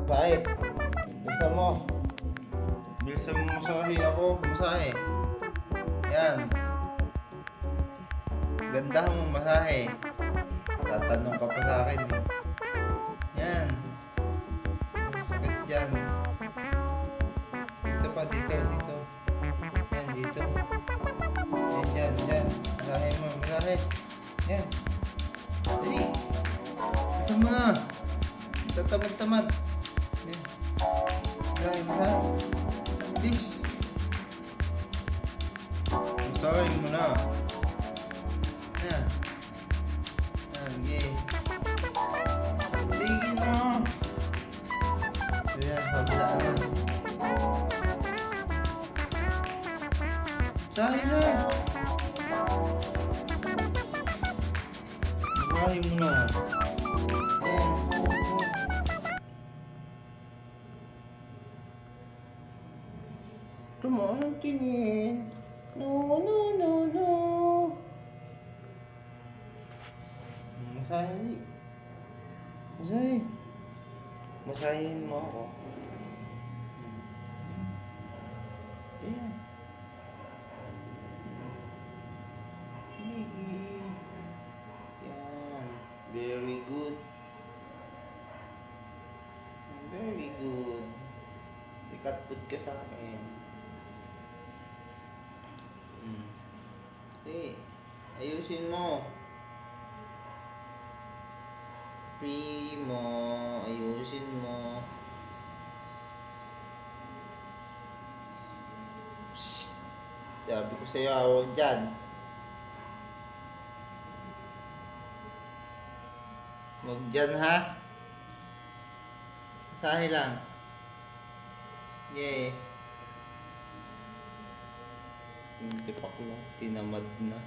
Masahe. Bilisan mo. Bilisan mo masahe ako. Masahe. Yan. Ganda mo masahe. Tatanong ka pa sa akin eh. Yan. Sakit dyan. Dito pa, dito. Yan, dito. Yan. Masahe mo, masahe. Yan. Dali. Bilisan mo na. Tatamad-tamad. Yan. Masahe. Bilis. Masahe mo na. Yan. Okay. Tigil mo. Ayan, kabila naman. Sahi na. Sahi mo na. Ayan. Tumaan ang tingin. No. Masahe. Masahin mo ako. Ayan. Sige. Yan. Very good. Very good. Ikat-put ka sa akin. Okay. Ayusin mo. Primo, ayusin mo. Psst. Sabi ko sa'yo, huwag dyan. Huwag dyan, ha? Masahe lang. Yeah. Tipak lang. Tinamad na.